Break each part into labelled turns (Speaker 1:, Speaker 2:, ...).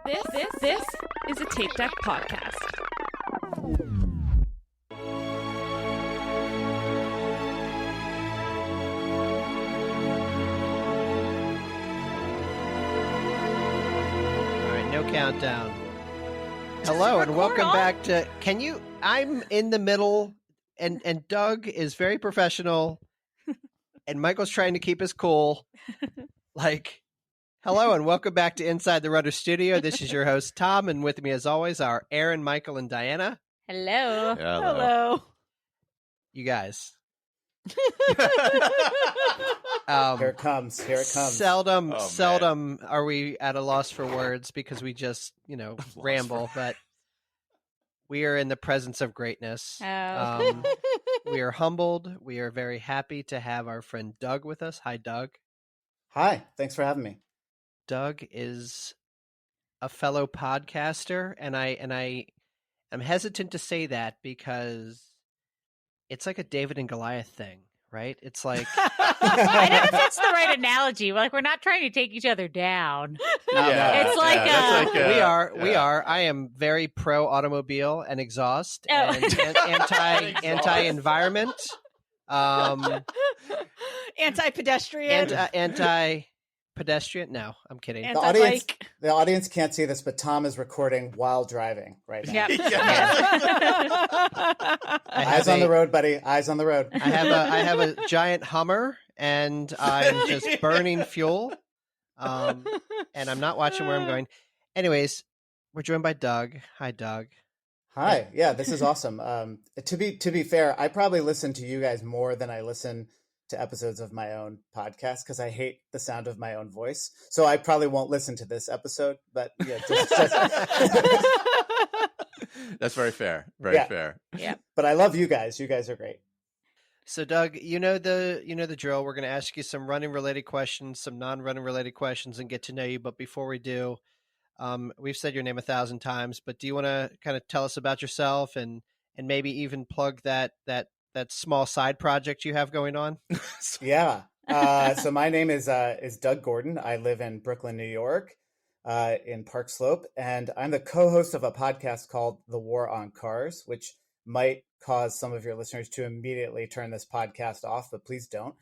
Speaker 1: This is a Tape Deck podcast.
Speaker 2: All right, no countdown. Hello and welcome back to. I'm in the middle, and Doug is very professional, and Michael's trying to keep us cool. Hello and welcome back to Inside the Rudder Studio. This is your host, Tom, and with me, as always, are Aaron, Michael, and Diana.
Speaker 3: Hello.
Speaker 1: Hello.
Speaker 2: You guys.
Speaker 4: Here it comes.
Speaker 2: Seldom are we at a loss for words because we just, ramble, but we are in the presence of greatness.
Speaker 3: Oh.
Speaker 2: We are humbled. We are very happy to have our friend Doug with us. Hi, Doug.
Speaker 4: Hi. Thanks for having me.
Speaker 2: Doug is a fellow podcaster, and I'm hesitant to say that because it's like a David and Goliath thing, right? It's like
Speaker 3: I don't know if that's the right analogy. We're not trying to take each other down.
Speaker 4: Yeah.
Speaker 3: It's like,
Speaker 2: we are. I am very pro automobile and exhaust
Speaker 3: Oh.
Speaker 2: and anti environment,
Speaker 1: Anti-pedestrian.
Speaker 2: anti pedestrian. No, I'm kidding.
Speaker 4: The audience can't see this, but Tom is recording while driving right now.
Speaker 3: Yep.
Speaker 4: Eyes on the road, buddy. Eyes on the road.
Speaker 2: I have a giant Hummer, and I'm just burning fuel, and I'm not watching where I'm going. Anyways, we're joined by Doug. Hi, Doug.
Speaker 4: Hi. Yeah, this is awesome. To be fair, I probably listen to you guys more than I listen to episodes of my own podcast because I hate the sound of my own voice. So I probably won't listen to this episode, but yeah, just...
Speaker 5: That's very fair. Very fair.
Speaker 3: Yeah.
Speaker 4: But I love you guys. You guys are great.
Speaker 2: So Doug, you know the drill. We're going to ask you some running related questions, some non-running related questions, and get to know you. But before we do, we've said your name 1,000 times, but do you want to kind of tell us about yourself and maybe even plug that small side project you have going on?
Speaker 4: Yeah. So my name is Doug Gordon. I live in Brooklyn, New York, in Park Slope, and I'm the co-host of a podcast called The War on Cars, which might cause some of your listeners to immediately turn this podcast off, but please don't.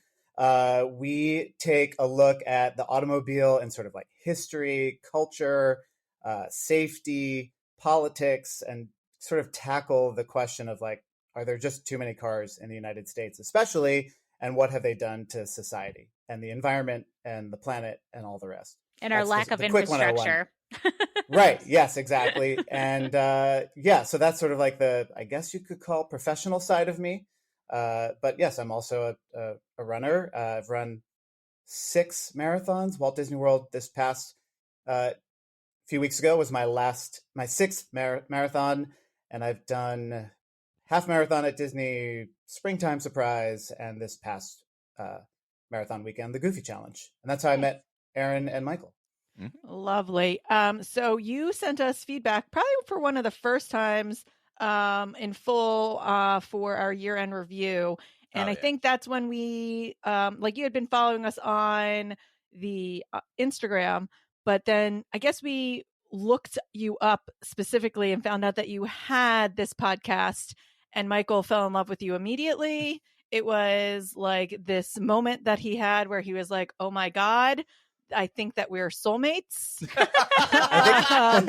Speaker 4: We take a look at the automobile and sort of like history, culture, safety, politics, and sort of tackle the question of like, are there just too many cars in the United States, especially, and what have they done to society and the environment and the planet and all the rest?
Speaker 3: And our lack of infrastructure.
Speaker 4: Right. Yes, exactly. And so that's sort of like I guess you could call professional side of me. But yes, I'm also a runner. I've run 6 marathons. Walt Disney World this past few weeks ago was my 6th marathon. And I've done half marathon at Disney, Springtime Surprise, and this past marathon weekend, the Goofy Challenge. And that's how I met Aaron and Michael.
Speaker 1: Lovely. So you sent us feedback probably for one of the first times in full for our year-end review. And I think that's when we, you had been following us on the Instagram, but then I guess we looked you up specifically and found out that you had this podcast, and Michael fell in love with you immediately. It was like this moment that he had where he was like, oh my God, I think that we're soulmates.
Speaker 4: I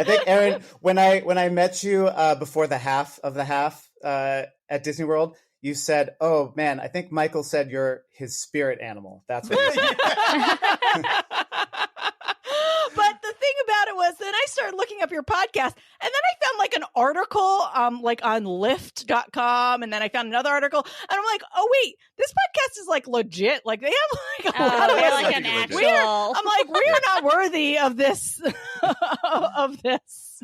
Speaker 4: think Aaron, when I met you before the half at Disney World, you said, "Oh man, I think Michael said you're his spirit animal." That's what you said.
Speaker 1: But the thing about it was, then I started looking up your podcast, and then I found like an article, on Lyft.com, and then I found another article, and I'm like, oh wait, this podcast is like legit. Like they have like a lot of
Speaker 3: like an actual.
Speaker 1: I'm like, we are not worthy of this. of this.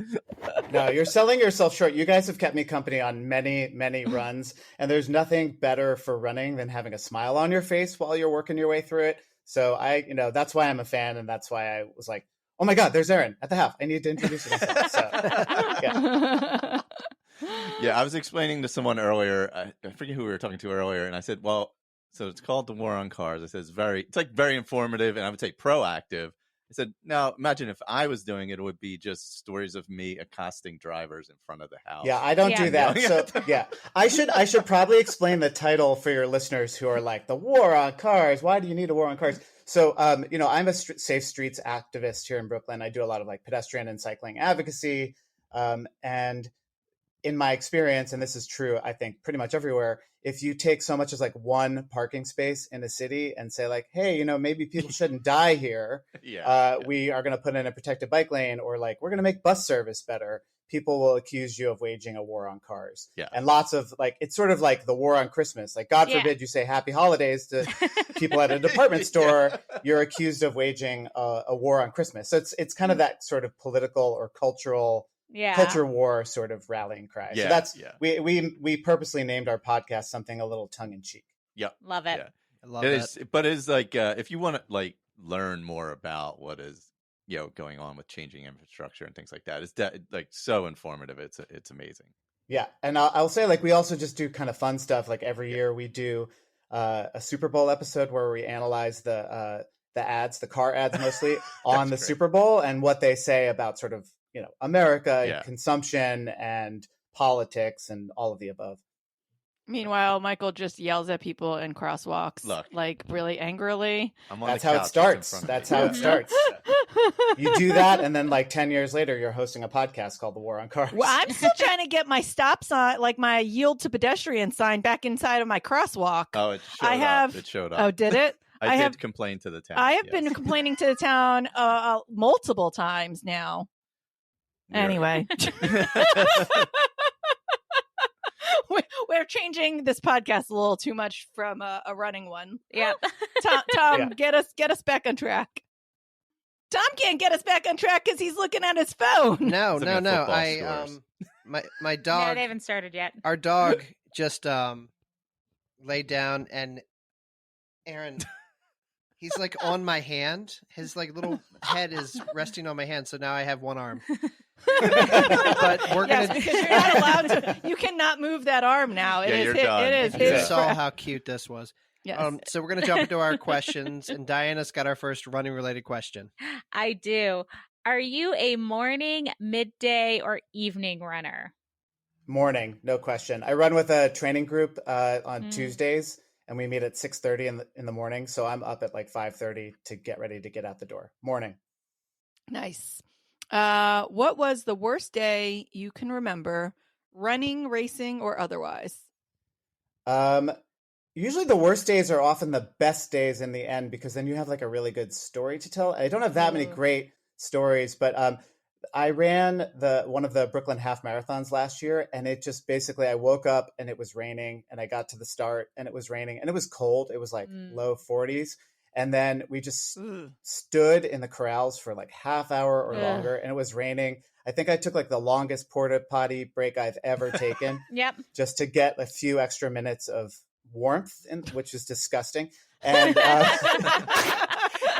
Speaker 4: No, you're selling yourself short. You guys have kept me company on many, many runs, and there's nothing better for running than having a smile on your face while you're working your way through it. So that's why I'm a fan, and that's why I was like, oh my God, there's Aaron at the half. I need to introduce myself. So, yeah.
Speaker 5: Yeah, I was explaining to someone earlier, I forget who we were talking to earlier, and I said, well, so it's called The War on Cars. I said it's very informative, and I would say proactive. I said, now imagine if I was doing it, it would be just stories of me accosting drivers in front of the house.
Speaker 4: Yeah, I don't do that. So yeah, I should probably explain the title for your listeners who are like, the war on cars. Why do you need a war on cars? So, I'm a safe streets activist here in Brooklyn. I do a lot of like pedestrian and cycling advocacy. And in my experience, and this is true, I think pretty much everywhere, if you take so much as like one parking space in a city and say like, hey, maybe people shouldn't die here. We are going to put in a protected bike lane, or like, we're going to make bus service better. People will accuse you of waging a war on cars.
Speaker 5: Yeah.
Speaker 4: And lots of like, it's sort of like the war on Christmas. Like, God forbid you say happy holidays to people at a department store. You're accused of waging a war on Christmas. So it's kind of that sort of political or culture war sort of rallying cry. So that's we purposely named our podcast something a little tongue in cheek.
Speaker 5: Yep.
Speaker 3: Love it.
Speaker 2: I love that.
Speaker 5: But it's like if you want to like learn more about what is going on with changing infrastructure and things like that, it's like so informative. It's amazing.
Speaker 4: Yeah, and I'll say like we also just do kind of fun stuff. Like every year we do a Super Bowl episode where we analyze the ads, the car ads mostly on the Super Bowl, and what they say about sort of America, consumption, and politics, and all of the above.
Speaker 1: Meanwhile, Michael just yells at people in crosswalks, like really angrily.
Speaker 4: That's how it starts. That's how it starts. You do that, and then like 10 years later, you're hosting a podcast called The War on Cars.
Speaker 1: Well, I'm still trying to get my stop sign, like my yield to pedestrian sign, back inside of my crosswalk.
Speaker 5: Oh, it showed up. It showed up.
Speaker 1: Oh, did it?
Speaker 5: I did complain to the town.
Speaker 1: I have been complaining to the town multiple times now. Anyway. We're changing this podcast a little too much from a running one.
Speaker 3: Yeah.
Speaker 1: Tom, get us back on track. Tom can't get us back on track because he's looking at his phone.
Speaker 2: No. My dog.
Speaker 3: Yeah, they haven't started yet.
Speaker 2: Our dog just laid down, and Aaron, he's like on my hand. His like little head is resting on my hand, so now I have one arm. But we're gonna
Speaker 1: because you're not allowed to. You cannot move that arm now. It is.
Speaker 2: You saw how cute this was.
Speaker 1: Yes.
Speaker 2: So we're gonna jump into our questions, and Diana's got our first running related question.
Speaker 3: I do. Are you a morning, midday, or evening runner?
Speaker 4: Morning, no question. I run with a training group on Tuesdays, and we meet at 6:30 in the morning. So I'm up at like 5:30 to get ready to get out the door. Morning.
Speaker 1: Nice. What was the worst day you can remember, running, racing, or otherwise?
Speaker 4: Usually the worst days are often the best days in the end, because then you have like a really good story to tell. I don't have that many great stories, but I ran one of the Brooklyn half marathons last year, and it just basically, I woke up and it was raining, and I got to the start and it was raining, and it was cold. It was like low 40s. And then we just stood in the corrals for like half hour or longer, and it was raining. I think I took like the longest porta potty break I've ever taken.
Speaker 3: Yep.
Speaker 4: Just to get a few extra minutes of warmth, which is disgusting. And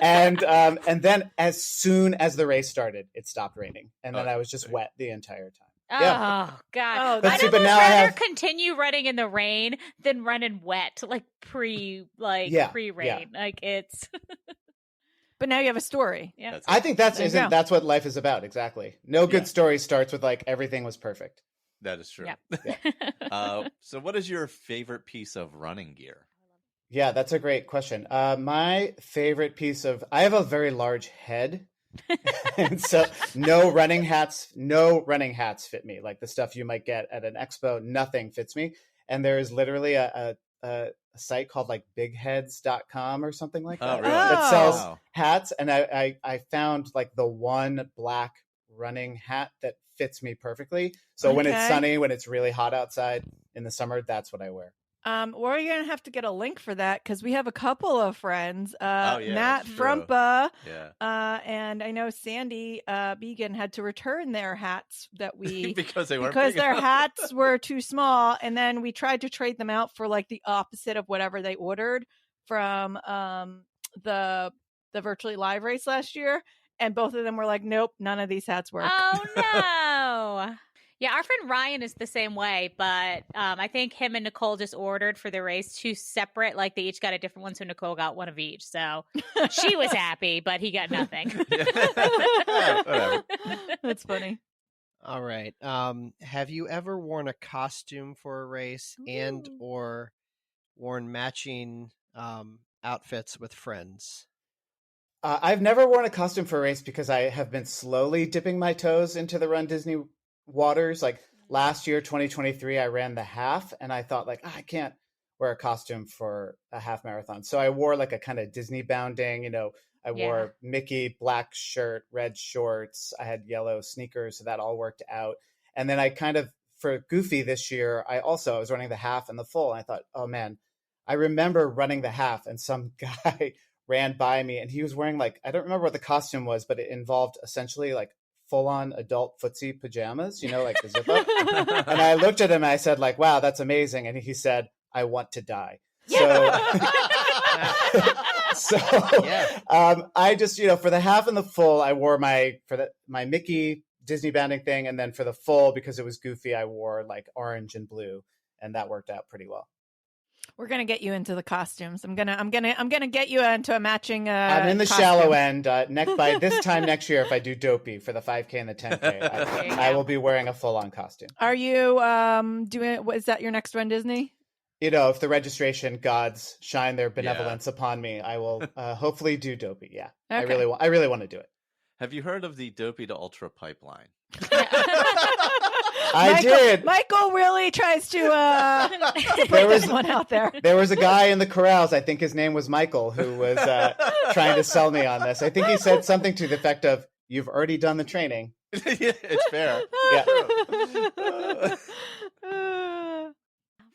Speaker 4: and then as soon as the race started, it stopped raining, and then I was just wet the entire time.
Speaker 3: Oh God!
Speaker 4: But
Speaker 3: I'd
Speaker 4: now
Speaker 3: rather continue running in the rain than running wet, like pre-rain. Like it's.
Speaker 1: But now you have a story.
Speaker 3: Yeah,
Speaker 4: I think that's what life is about. Exactly. No good story starts with like everything was perfect.
Speaker 5: That is true.
Speaker 3: Yeah.
Speaker 5: So what is your favorite piece of running gear?
Speaker 4: Yeah, that's a great question. My favorite I have a very large head. And so no running hats fit me. Like the stuff you might get at an expo, nothing fits me. And there is literally a site called like bigheads.com or something like that.
Speaker 5: Oh, really?
Speaker 4: That sells hats. And I found like the one black running hat that fits me perfectly. So when it's sunny, when it's really hot outside in the summer, that's what I wear.
Speaker 1: We're going to have to get a link for that, because we have a couple of friends, Matt
Speaker 5: true.
Speaker 1: Frumpa, and I know Sandy Began had to return their hats that we
Speaker 5: because
Speaker 1: their hats were too small, and then we tried to trade them out for like the opposite of whatever they ordered from the virtually live race last year, and both of them were like, nope, none of these hats work.
Speaker 3: Oh no. Yeah, our friend Ryan is the same way, but I think him and Nicole just ordered for the race 2 separate, like they each got a different one, so Nicole got one of each. So she was happy, but he got nothing.
Speaker 5: Whatever.
Speaker 1: That's funny.
Speaker 2: All right. Have you ever worn a costume for a race and or worn matching outfits with friends?
Speaker 4: I've never worn a costume for a race because I have been slowly dipping my toes into the Run Disney waters. Like last year, 2023, I ran the half and I thought like, I can't wear a costume for a half marathon. So I wore like a kind of Disney bounding, I wore Mickey black shirt, red shorts. I had yellow sneakers. So that all worked out. And then I kind of, for Goofy this year, I was running the half and the full. And I thought, oh man, I remember running the half and some guy ran by me and he was wearing like, I don't remember what the costume was, but it involved essentially like full-on adult footsie pajamas, like the zip up. And I looked at him and I said like, wow, that's amazing. And he said, I want to die. I just, for the half and the full, I wore my Mickey Disney banding thing. And then for the full, because it was Goofy, I wore like orange and blue, and that worked out pretty well.
Speaker 1: We're gonna get you into the costumes. I'm gonna get you into a matching.
Speaker 4: I'm in the
Speaker 1: costume.
Speaker 4: shallow end. By this time next year, if I do Dopey for the 5K and the 10K, I will be wearing a full-on costume.
Speaker 1: Are you doing? Is that your next Run Disney?
Speaker 4: If the registration gods shine their benevolence upon me, I will hopefully do Dopey. Yeah, okay. I really want to do it.
Speaker 5: Have you heard of the Dopey to Ultra pipeline?
Speaker 4: I did.
Speaker 1: Michael really tries to put this one out there.
Speaker 4: There was a guy in the corrals, I think his name was Michael, who was trying to sell me on this. I think he said something to the effect of, "You've already done the training."
Speaker 5: Yeah, it's fair.
Speaker 3: Yeah.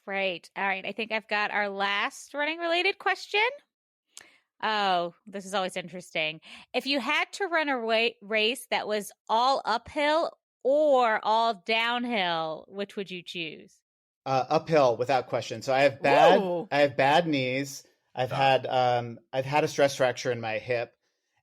Speaker 3: Right. All right. I think I've got our last running related question. Oh, this is always interesting. If you had to run a race that was all uphill or all downhill, which would you choose?
Speaker 4: Uphill, without question. So I have bad knees. I've had a stress fracture in my hip,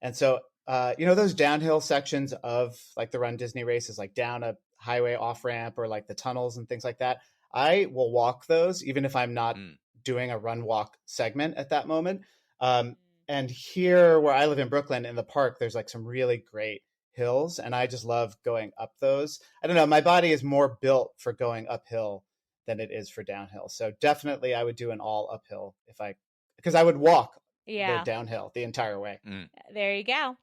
Speaker 4: and so those downhill sections of like the Run Disney races, like down a highway off ramp or like the tunnels and things like that. I will walk those even if I'm not doing a run walk segment at that moment. And here where I live in Brooklyn in the park, there's like some really great hills and I just love going up those. I don't know. My body is more built for going uphill than it is for downhill. So definitely I would do an all uphill because I would walk the downhill the entire way.
Speaker 3: There you go.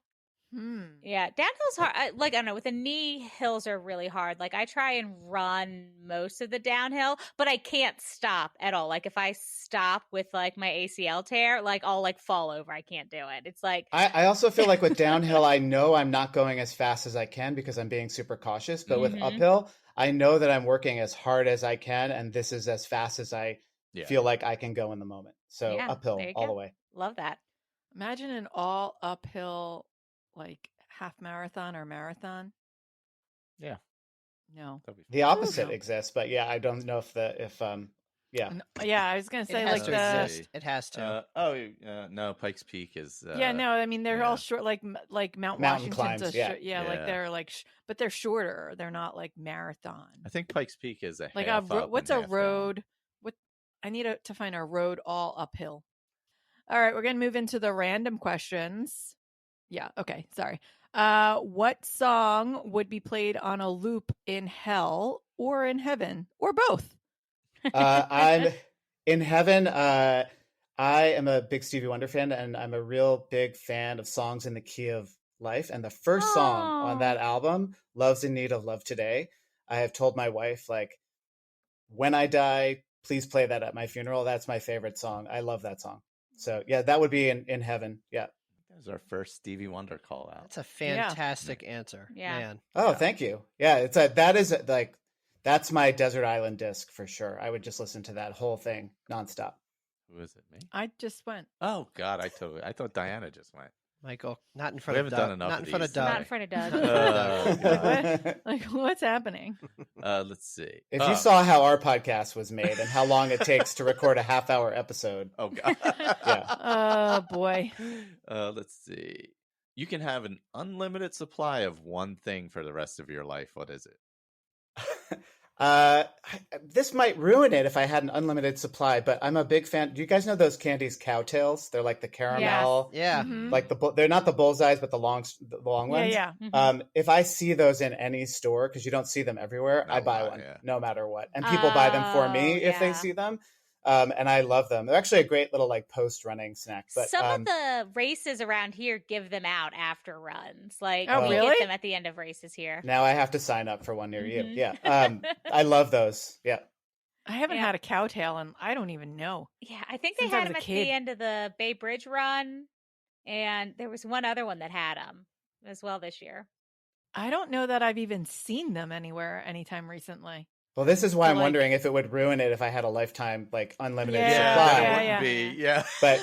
Speaker 3: Yeah, downhill's hard. I don't know, with the knee, hills are really hard. Like I try and run most of the downhill, but I can't stop at all. Like if I stop with like my ACL tear, like I'll like fall over. I can't do it. It's like
Speaker 4: I also feel like with downhill, I know I'm not going as fast as I can because I'm being super cautious. But with uphill, I know that I'm working as hard as I can, and this is as fast as I feel like I can go in the moment. So uphill all the way.
Speaker 3: Love that.
Speaker 1: Imagine an all uphill like half marathon or marathon.
Speaker 5: Yeah.
Speaker 1: No.
Speaker 4: The opposite exists, but I don't know if
Speaker 1: I was gonna say
Speaker 2: it has to.
Speaker 5: No, Pikes Peak is.
Speaker 1: No, I mean they're all short, like Mount Washington's
Speaker 4: climbs,
Speaker 1: like they're like, but they're shorter. They're not like marathon.
Speaker 5: I think Pikes Peak is
Speaker 1: like what's a road? I need to find a road all uphill. All right, we're gonna move into the random questions. Yeah. Okay. Sorry. What song would be played on a loop in hell or in heaven or both?
Speaker 4: I'm in heaven. I am a big Stevie Wonder fan, and I'm a real big fan of songs in the key of life. And the first song on that album, "Love's in Need of Love Today," I have told my wife, like, when I die, please play that at my funeral. That's my favorite song. I love that song. So that would be in heaven. Yeah.
Speaker 5: That was our first Stevie Wonder call out.
Speaker 2: That's a fantastic answer.
Speaker 3: Yeah.
Speaker 2: Man.
Speaker 4: Oh, thank you. Yeah, that's my desert island disc for sure. I would just listen to that whole thing nonstop.
Speaker 5: Who is it? Me?
Speaker 1: I just went.
Speaker 5: Oh God, I thought Diana just went.
Speaker 2: Michael, not in front of Doug. Not in front of Doug.
Speaker 3: Not in front of Doug.
Speaker 1: Like, what's happening?
Speaker 5: Let's see.
Speaker 4: If you saw how our podcast was made and how long it takes to record a half-hour episode.
Speaker 5: Oh God.
Speaker 4: Yeah.
Speaker 1: Oh boy.
Speaker 5: Let's see. You can have an unlimited supply of one thing for the rest of your life. What is it?
Speaker 4: This might ruin it if I had an unlimited supply, but I'm a big fan. Do you guys know those candies, Cowtails? They're like the caramel,
Speaker 2: Yeah.
Speaker 1: Mhm.
Speaker 4: like they're not the bullseyes, but the long ones.
Speaker 1: Yeah.
Speaker 4: If I see those in any store, because you don't see them everywhere,
Speaker 5: Not
Speaker 4: I
Speaker 5: a
Speaker 4: buy
Speaker 5: lot,
Speaker 4: one,
Speaker 5: yeah.
Speaker 4: no matter what. And people buy them for me if they
Speaker 3: yeah.
Speaker 4: see them. And I love them. They're actually a great little like post-running snack. But
Speaker 3: Some of the races around here give them out after runs. Like,
Speaker 1: Oh,
Speaker 3: we
Speaker 1: really?
Speaker 3: get them at the end of races here.
Speaker 4: now I have to sign up for one near you.
Speaker 3: Mhm.
Speaker 4: Yeah. I love those. Yeah.
Speaker 1: I haven't
Speaker 3: Yeah.
Speaker 1: had a cowtail, and I don't even know.
Speaker 3: Yeah, I think they
Speaker 1: Since I
Speaker 3: had
Speaker 1: was
Speaker 3: them
Speaker 1: a
Speaker 3: at
Speaker 1: kid.
Speaker 3: the end of the Bay Bridge run, and there was one other one that had them as well this year.
Speaker 1: I don't know that I've even seen them anywhere anytime recently.
Speaker 4: Well, this is why
Speaker 1: So,
Speaker 4: I'm
Speaker 1: like-
Speaker 4: wondering if it would ruin it if I had a lifetime, like, unlimited
Speaker 1: Yeah,
Speaker 4: supply.
Speaker 5: that
Speaker 1: yeah.
Speaker 5: wouldn't be. Yeah,
Speaker 4: But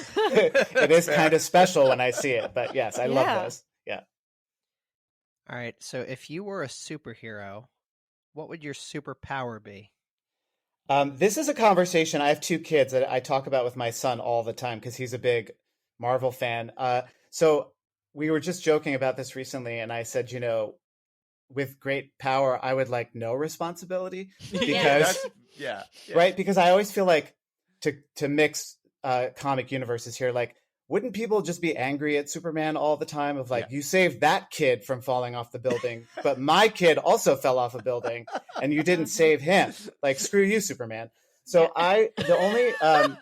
Speaker 4: it is
Speaker 5: Fair.
Speaker 4: kind of special when I see it. But yes, I love
Speaker 1: Yeah.
Speaker 4: those. Yeah.
Speaker 2: All right. So if you were a superhero, what would your superpower be?
Speaker 4: This is a conversation. I have two kids that I talk about with my son all the time because he's a big Marvel fan. So we were just joking about this recently, and I said, with great power, I would like no responsibility because
Speaker 5: yeah.
Speaker 4: right? Because I always feel like to mix comic universes here, like wouldn't people just be angry at Superman all the time of like, you saved that kid from falling off the building, but my kid also fell off a building and you didn't save him. Like, screw you, Superman. So the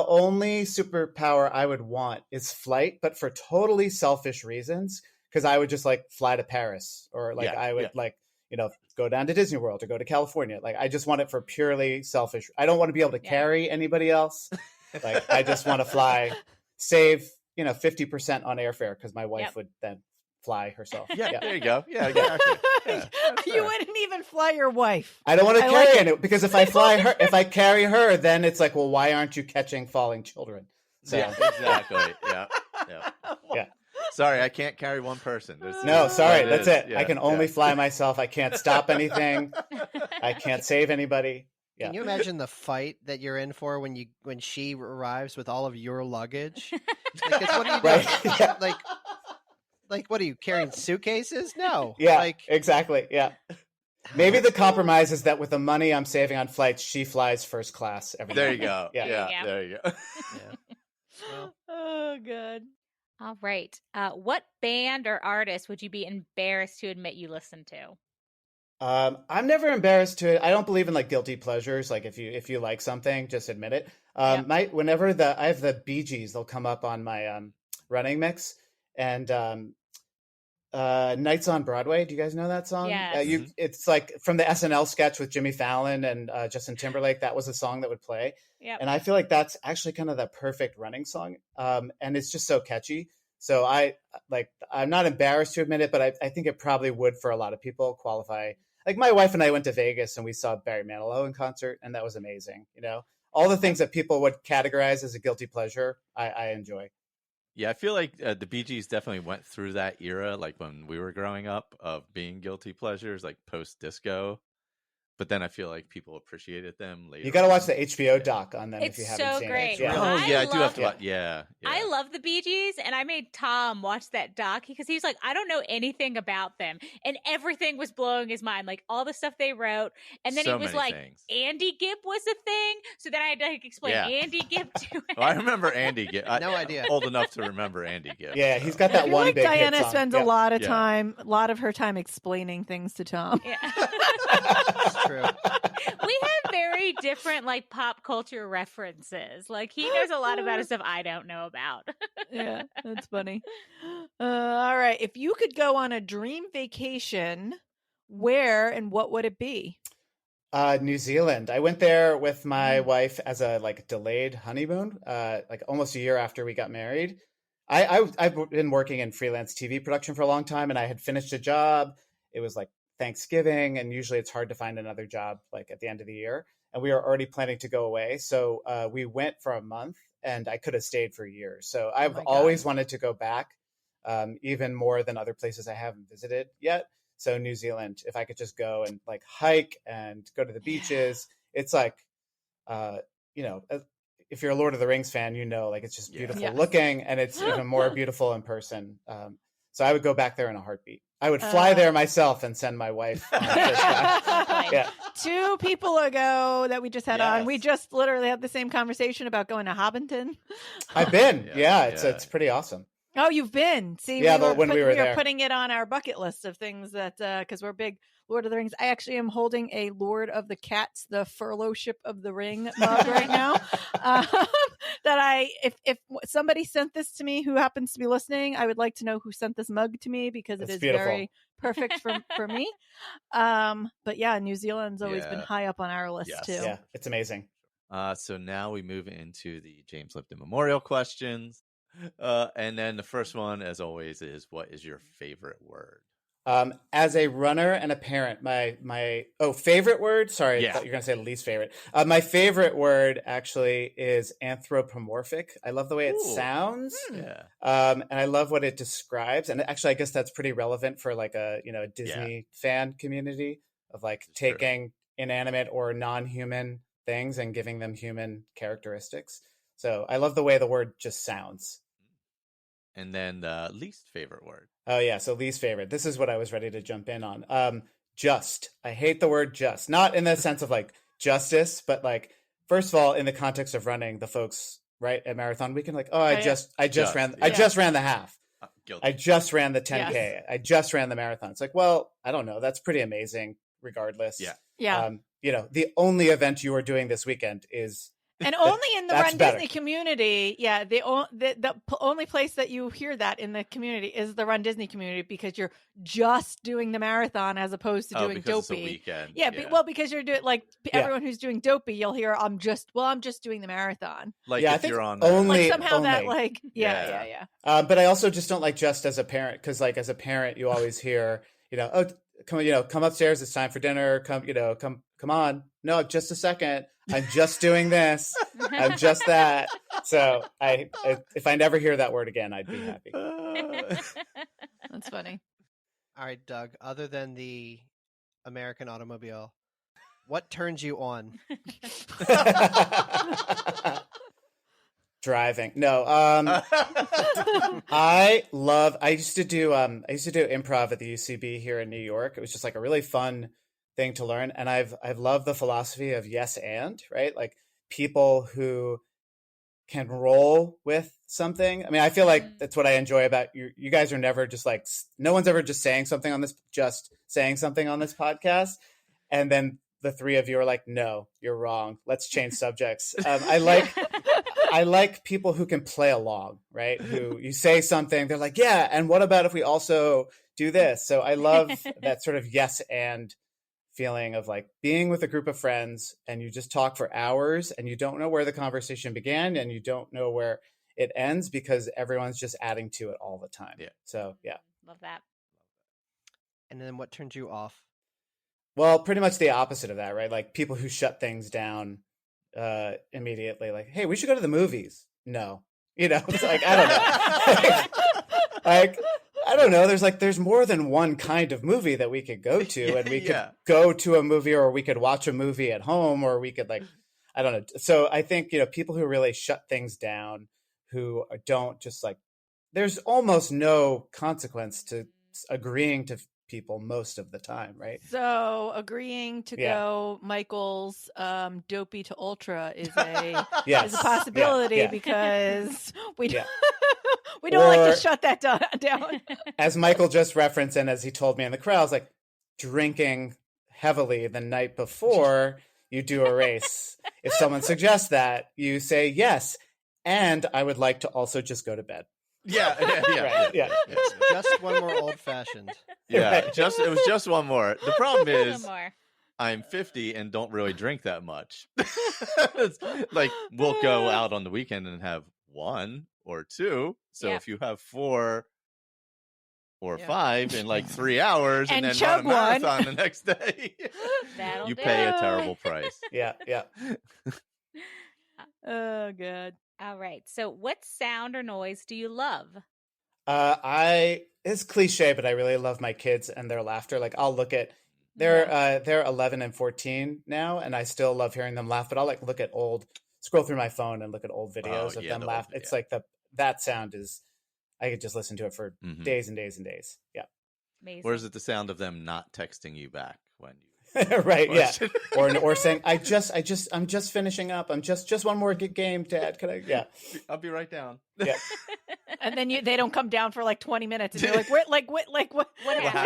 Speaker 4: only superpower I would want is flight, but for totally selfish reasons. Because I would just like fly to Paris, or like I would like go down to Disney World or go to California. Like I just want it for purely selfish. I don't want to be able to carry anybody else. Like I just want to fly, save 50% on airfare because my wife would then fly herself.
Speaker 5: Yeah, there you go. Yeah, exactly. Yeah,
Speaker 1: You wouldn't even fly your wife.
Speaker 4: I don't want to carry
Speaker 1: like
Speaker 4: any because if I fly her, if I carry her, then it's like, well, why aren't you catching falling children? So
Speaker 5: yeah, exactly. Yeah. Sorry, I can't carry one person.
Speaker 4: No, sorry, that's it.
Speaker 5: Yeah,
Speaker 4: I can only fly myself. I can't stop anything. I can't save anybody. Yeah.
Speaker 2: Can you imagine the fight that you're in for when she arrives with all of your luggage? Like, what are you doing?
Speaker 4: Right. Yeah.
Speaker 2: Like, what are you carrying? Suitcases? No.
Speaker 4: Yeah,
Speaker 2: Like,
Speaker 4: exactly. Yeah. Maybe the compromise is that with the money I'm saving on flights, she flies first class every
Speaker 5: There
Speaker 4: time.
Speaker 5: you go.
Speaker 4: Yeah.
Speaker 5: There you go.
Speaker 2: Well,
Speaker 1: Oh, God.
Speaker 3: All right. What band or artist would you be embarrassed to admit you listen to?
Speaker 4: I'm never embarrassed to it. I don't believe in like guilty pleasures. Like if you like something, just admit it. Whenever I have the Bee Gees, they'll come up on my running mix, and Nights on Broadway. Do you guys know that song?
Speaker 3: Yes.
Speaker 4: It's like from the SNL sketch with Jimmy Fallon and Justin Timberlake. That was a song that would play.
Speaker 3: Yep.
Speaker 4: And I feel like that's actually kind of the perfect running song. And it's just so catchy. So I'm not embarrassed to admit it, but I think it probably would for a lot of people qualify. Like my wife and I went to Vegas and we saw Barry Manilow in concert, and that was amazing. All the things that people would categorize as a guilty pleasure, I enjoy.
Speaker 5: Yeah, I feel like the Bee Gees definitely went through that era, like when we were growing up, of being guilty pleasures, like post-disco. But then I feel like people appreciated them later.
Speaker 4: You got to watch the HBO doc on them
Speaker 3: It's
Speaker 4: if you haven't
Speaker 3: so
Speaker 4: seen
Speaker 3: great.
Speaker 4: it. Yeah.
Speaker 5: Oh, yeah, I do have to
Speaker 3: love-
Speaker 5: watch. Yeah.
Speaker 3: I love the Bee Gees, and I made Tom watch that doc because he's like, I don't know anything about them, and everything was blowing his mind, like all the stuff they wrote. And then
Speaker 5: So
Speaker 3: he was
Speaker 5: many
Speaker 3: like,
Speaker 5: things.
Speaker 3: Andy Gibb was a thing, so then I had to like, explain
Speaker 5: Yeah.
Speaker 3: Andy Gibb to him.
Speaker 5: Well, I remember Andy Gibb.
Speaker 2: No idea.
Speaker 5: Old enough to remember Andy Gibb.
Speaker 4: Yeah,
Speaker 5: so.
Speaker 4: he's got
Speaker 1: I
Speaker 4: that
Speaker 1: feel
Speaker 4: one
Speaker 1: like
Speaker 4: big hit
Speaker 1: Diana
Speaker 4: song.
Speaker 1: spends
Speaker 4: Yeah.
Speaker 1: a lot of her time explaining things to Tom.
Speaker 3: Yeah.
Speaker 2: that's true.
Speaker 3: We have very different like pop culture references. Like he knows a lot about stuff I don't know about.
Speaker 1: Yeah, that's funny. All right. If you could go on a dream vacation, where and what would it be?
Speaker 4: New Zealand. I went there with my wife as a like delayed honeymoon, like almost a year after we got married. I've been working in freelance TV production for a long time, and I had finished a job. It was like Thanksgiving, and usually it's hard to find another job like at the end of the year. And we were already planning to go away, so we went for a month, and I could have stayed for years. So I've
Speaker 1: my
Speaker 4: always
Speaker 1: God.
Speaker 4: wanted to go back, even more than other places I haven't visited yet. So New Zealand, if I could just go and like hike and go to the beaches, it's like, if you're a Lord of the Rings fan, like it's just beautiful
Speaker 1: Yes.
Speaker 4: looking, and it's even more beautiful in person. So I would go back there in a heartbeat. I would fly there myself and send my wife on fishback. Yeah.
Speaker 1: 2 people ago that we just had on, we just literally had the same conversation about going to Hobbiton.
Speaker 4: I've been. It's pretty awesome.
Speaker 1: Oh, you've been? See,
Speaker 4: when we were there.
Speaker 1: We are putting it on our bucket list of things that, because we're big Lord of the Rings. I actually am holding a Lord of the Cats, the Fellowship of the Ring mug right now. That if somebody sent this to me who happens to be listening, I would like to know who sent this mug to me, because it is beautiful. Very perfect for me. But yeah, New Zealand's always been high up on our list too.
Speaker 4: Yeah, it's amazing.
Speaker 5: So now we move into the James Lipton Memorial questions. And then the first one, as always, is what is your favorite word?
Speaker 4: As a runner and a parent, my favorite word. Sorry, I thought you were gonna say least favorite. My favorite word actually is anthropomorphic. I love the way it sounds.
Speaker 5: Yeah.
Speaker 4: And I love what it describes. And actually, I guess that's pretty relevant for like a Disney fan community of like taking inanimate or non-human things and giving them human characteristics. So I love the way the word just sounds.
Speaker 5: And then the least favorite word.
Speaker 4: Oh, yeah. So least favorite. This is what I was ready to jump in on. Just. I hate the word just. Not in the sense of like justice, but like, first of all, in the context of running, the folks, right, at Marathon Weekend, like, I just ran the half.
Speaker 5: Guilty.
Speaker 4: I just ran the 10K. Yes. I just ran the marathon. It's like, well, I don't know. That's pretty amazing regardless.
Speaker 1: Yeah.
Speaker 4: The only event you are doing this weekend is...
Speaker 1: And only in the Run Disney community, the only place that you hear that in the community is the Run Disney community, because you're just doing the marathon as opposed to doing Dopey.
Speaker 5: It's a weekend.
Speaker 1: Because you're doing everyone who's doing Dopey, you'll hear I'm just doing the marathon.
Speaker 5: Like if you're on
Speaker 4: only
Speaker 1: somehow
Speaker 4: only.
Speaker 1: that like
Speaker 4: But I also just don't like just as a parent, because like as a parent you always hear come upstairs, it's time for dinner, come on, no, just a second, I'm just doing this, I'm just that. So if I never hear that word again, I'd be happy.
Speaker 1: That's funny.
Speaker 2: All right, Doug, other than the American automobile, what turns you on?
Speaker 4: Driving. No. I used to do improv at the UCB here in New York. It was just like a really fun thing to learn. And I've loved the philosophy of yes and, right? Like people who can roll with something. I mean, I feel like that's what I enjoy about you. You guys are never just like, no one's ever just saying something on this podcast. And then the three of you are like, no, you're wrong. Let's change subjects. I like people who can play along, right? Who you say something, they're like, yeah, and what about if we also do this? So I love that sort of yes and feeling of like being with a group of friends and you just talk for hours and you don't know where the conversation began and you don't know where it ends because everyone's just adding to it all the time.
Speaker 5: Yeah.
Speaker 4: So, yeah.
Speaker 3: Love that.
Speaker 2: And then what turns you off?
Speaker 4: Well, pretty much the opposite of that, right? Like people who shut things down immediately, like, hey, we should go to the movies. No, it's like, I don't know. like, I don't know. There's more than one kind of movie that we could go to, and we could go to a movie, or we could watch a movie at home, or we could I don't know. So I think, people who really shut things down, who don't just like, there's almost no consequence to agreeing to people most of the time, right?
Speaker 1: So agreeing to go Michael's Dopey to Ultra is a possibility because we don't like to shut that down.
Speaker 4: As Michael just referenced, and as he told me in the crowd, I was like, drinking heavily the night before you do a race. If someone suggests that, you say yes, and I would like to also just go to bed.
Speaker 5: Yeah.
Speaker 2: Just one more old fashioned.
Speaker 5: Yeah, it was just one more. The problem is I'm 50 and don't really drink that much. Like we'll go out on the weekend and have one or two. So if you have 4 or 5 in like 3 hours and then run a marathon the next day, you pay a terrible price.
Speaker 4: Yeah.
Speaker 1: Oh, good.
Speaker 3: All right. So what sound or noise do you love?
Speaker 4: It's cliche, but I really love my kids and their laughter. Like I'll look at, they're 11 and 14 now, and I still love hearing them laugh, but I'll scroll through my phone and look at old videos of them laugh. It's like that sound is, I could just listen to it for days and days and days. Yeah.
Speaker 3: Amazing.
Speaker 5: Or is it the sound of them not texting you back when you
Speaker 4: right, yeah. Or saying, I'm just finishing up. I'm just one more game, Dad. Can I? Yeah.
Speaker 5: I'll be right down.
Speaker 4: Yeah.
Speaker 1: And then they don't come down for like 20 minutes, and you're like, what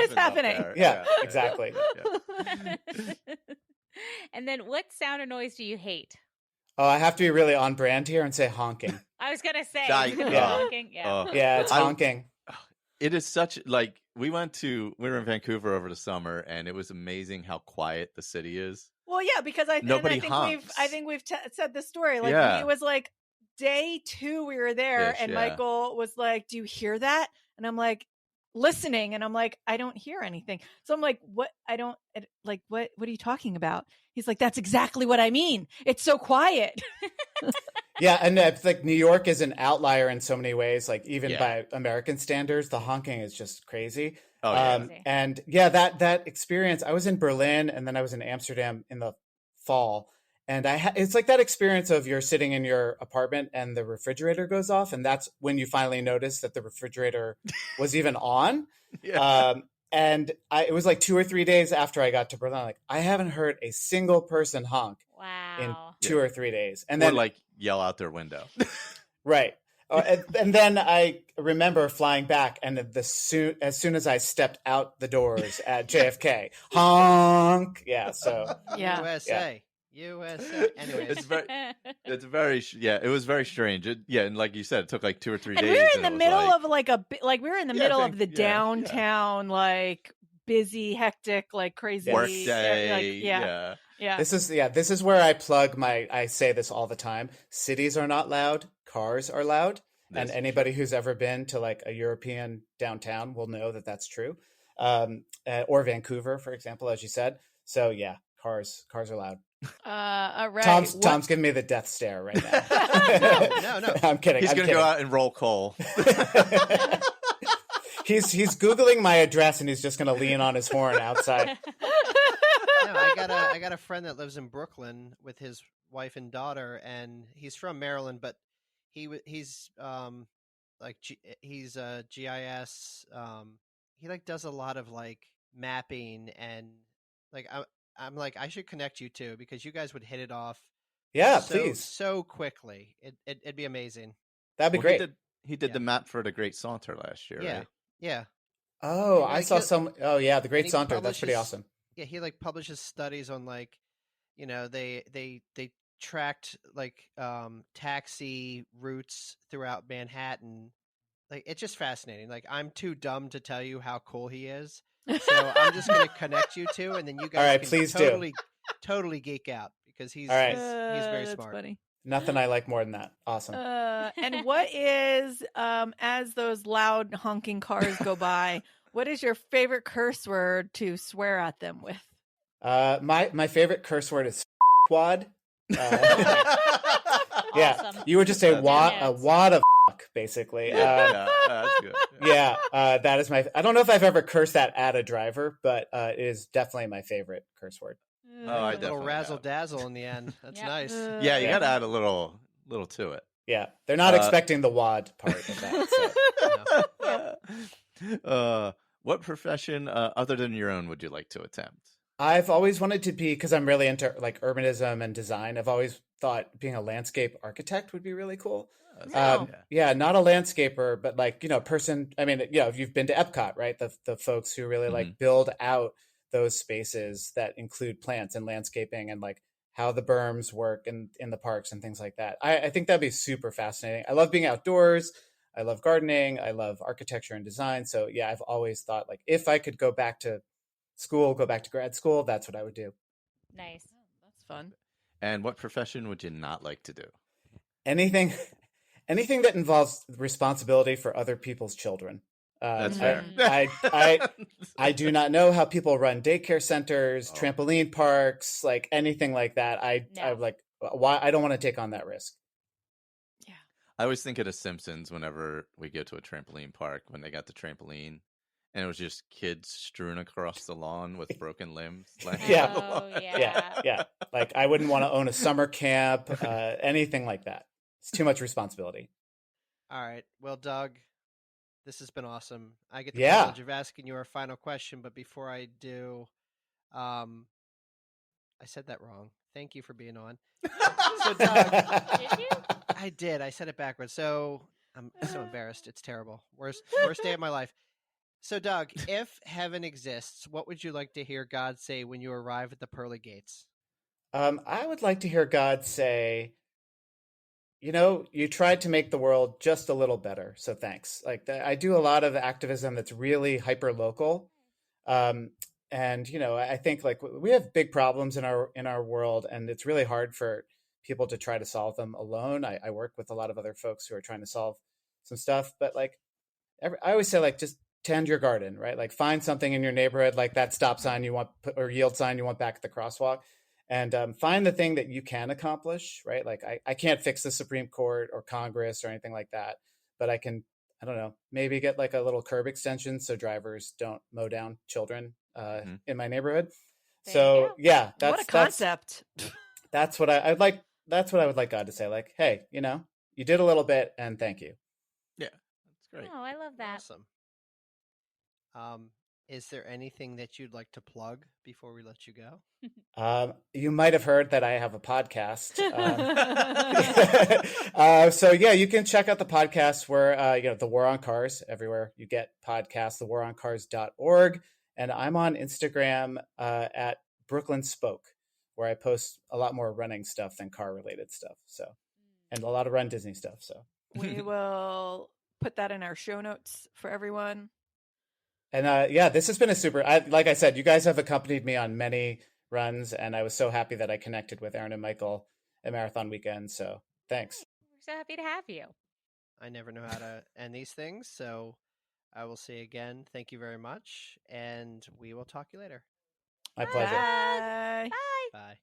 Speaker 1: is happening?
Speaker 4: Yeah, exactly.
Speaker 5: Yeah.
Speaker 3: And then, what sound or noise do you hate?
Speaker 4: Oh, I have to be really on brand here and say honking.
Speaker 3: I was gonna say
Speaker 4: honking. Yeah, it's honking.
Speaker 5: It is such like we were in Vancouver over the summer, and it was amazing how quiet the city is.
Speaker 1: Well, yeah, because I think we've said this story. Like it was like day 2 we were there, and Michael was like, "Do you hear that?" And I'm like, listening, and I'm like, I don't hear anything. So I'm like, what? What are you talking about? He's like, that's exactly what I mean. It's so quiet.
Speaker 4: Yeah, and it's like New York is an outlier in so many ways. Like even by American standards, the honking is just crazy.
Speaker 5: Oh, yeah.
Speaker 4: And yeah, that experience. I was in Berlin, and then I was in Amsterdam in the fall, and it's like that experience of you're sitting in your apartment and the refrigerator goes off, and that's when you finally notice that the refrigerator was even on. And it was like 2 or 3 days after I got to Berlin. Like, I haven't heard a single person honk in 2 or 3 days, and then
Speaker 5: like yell out their window.
Speaker 4: Right. And then I remember flying back, and as soon as I stepped out the doors at JFK, honk. Yeah. So
Speaker 2: USA. Anyway,
Speaker 5: it was very strange. And like you said, it took like 2 or 3 days.
Speaker 1: We were in the middle of we were in the middle of the downtown, like busy, hectic, like crazy
Speaker 5: work day.
Speaker 4: This is where I plug I say this all the time. Cities are not loud. Cars are loud. And anybody who's ever been to like a European downtown will know that that's true. Or Vancouver, for example, as you said. So yeah, cars are loud.
Speaker 1: All right.
Speaker 4: Tom's giving me the death stare right now.
Speaker 2: No.
Speaker 4: I'm kidding.
Speaker 5: He's going to go out and roll coal.
Speaker 4: He's Googling my address, and he's just going to lean on his horn outside.
Speaker 2: No, I got a friend that lives in Brooklyn with his wife and daughter, and he's from Maryland, but he's GIS. He like does a lot of like mapping, and like I'm like, I should connect you two because you guys would hit it off.
Speaker 4: Yeah, please.
Speaker 2: So quickly. It'd be amazing.
Speaker 4: That'd be great.
Speaker 5: He did the map for the Great Saunter last year, right?
Speaker 2: Yeah.
Speaker 4: Oh, I saw some. Oh, yeah, the Great Saunter. That's pretty awesome.
Speaker 2: Yeah, he like publishes studies on like, they tracked like taxi routes throughout Manhattan. Like, it's just fascinating. Like, I'm too dumb to tell you how cool he is. So I'm just going to connect you two, and then you guys can
Speaker 4: please
Speaker 2: totally geek out because he's
Speaker 1: he's
Speaker 2: very smart.
Speaker 1: Funny.
Speaker 4: Nothing I like more than that. Awesome.
Speaker 1: And what is as those loud honking cars go by, what is your favorite curse word to swear at them with?
Speaker 4: My favorite curse word is quad.
Speaker 3: Awesome.
Speaker 4: You would just say a wad of basically.
Speaker 5: That's good.
Speaker 4: That is I don't know if I've ever cursed that at a driver, but it is definitely my favorite curse word.
Speaker 5: I
Speaker 2: a little razzle dazzle in the end. That's nice.
Speaker 5: You got to add a little to it.
Speaker 4: Yeah, they're not expecting the wad part of that. So.
Speaker 5: What profession other than your own would you like to attempt?
Speaker 4: I've always wanted to be, because I'm really into like urbanism and design. I've always thought being a landscape architect would be really cool. Not a landscaper, but like, person. I mean, if you've been to Epcot, right? The folks who really like build out those spaces that include plants and landscaping and like how the berms work in the parks and things like that. I think that'd be super fascinating. I love being outdoors. I love gardening. I love architecture and design. So yeah, I've always thought like if I could go back to grad school, that's what I would do.
Speaker 3: Nice.
Speaker 1: That's fun.
Speaker 5: And what profession would you not like to do?
Speaker 4: Anything that involves responsibility for other people's children.
Speaker 5: That's fair.
Speaker 4: I do not know how people run daycare centers, trampoline parks, like anything like that. I'm like, why? I don't want to take on that risk.
Speaker 1: Yeah.
Speaker 5: I always think of The Simpsons whenever we go to a trampoline park when they got the trampoline. And it was just kids strewn across the lawn with broken limbs.
Speaker 4: Yeah. Like I wouldn't want to own a summer camp, anything like that. It's too much responsibility.
Speaker 2: All right. Well, Doug, This has been awesome. I get the privilege of asking you our final question, but before I do, I said that wrong. Thank you for being on. So, Doug,
Speaker 3: did you?
Speaker 2: I did. I said it backwards. So I'm so embarrassed. It's terrible. Worst day of my life. So, Doug, if heaven exists, what would you like to hear God say when you arrive at the pearly gates?
Speaker 4: I would like to hear God say, you tried to make the world just a little better, so thanks. Like I do a lot of activism that's really hyper local, and I think like we have big problems in our world, and it's really hard for people to try to solve them alone. I work with a lot of other folks who are trying to solve some stuff, but like I always say, like, just tend your garden, right? Like find something in your neighborhood, like that stop sign you want or yield sign you want back at the crosswalk, and find the thing that you can accomplish, right? Like I can't fix the Supreme Court or Congress or anything like that, but I can, I don't know, maybe get like a little curb extension so drivers don't mow down children in my neighborhood. So yeah,
Speaker 1: what a concept.
Speaker 4: That's what I'd like. That's what I would like God to say. Like, hey, you did a little bit, and thank you.
Speaker 5: Yeah, that's great.
Speaker 3: Oh, I love that.
Speaker 2: Awesome. Is there anything that you'd like to plug before we let you go?
Speaker 4: You might have heard that I have a podcast. So yeah, you can check out the podcast where, The War on Cars, everywhere you get podcasts, thewaroncars.org. And I'm on Instagram at Brooklyn Spoke, where I post a lot more running stuff than car related stuff. So, and a lot of Run Disney stuff. So
Speaker 1: we will put that in our show notes for everyone.
Speaker 4: And yeah, this has been like I said, you guys have accompanied me on many runs, and I was so happy that I connected with Aaron and Michael at Marathon Weekend. So thanks.
Speaker 3: We're so happy to have you.
Speaker 2: I never know how to end these things, so I will say again, thank you very much, and we will talk to you later.
Speaker 4: My pleasure.
Speaker 3: Bye.
Speaker 2: Bye.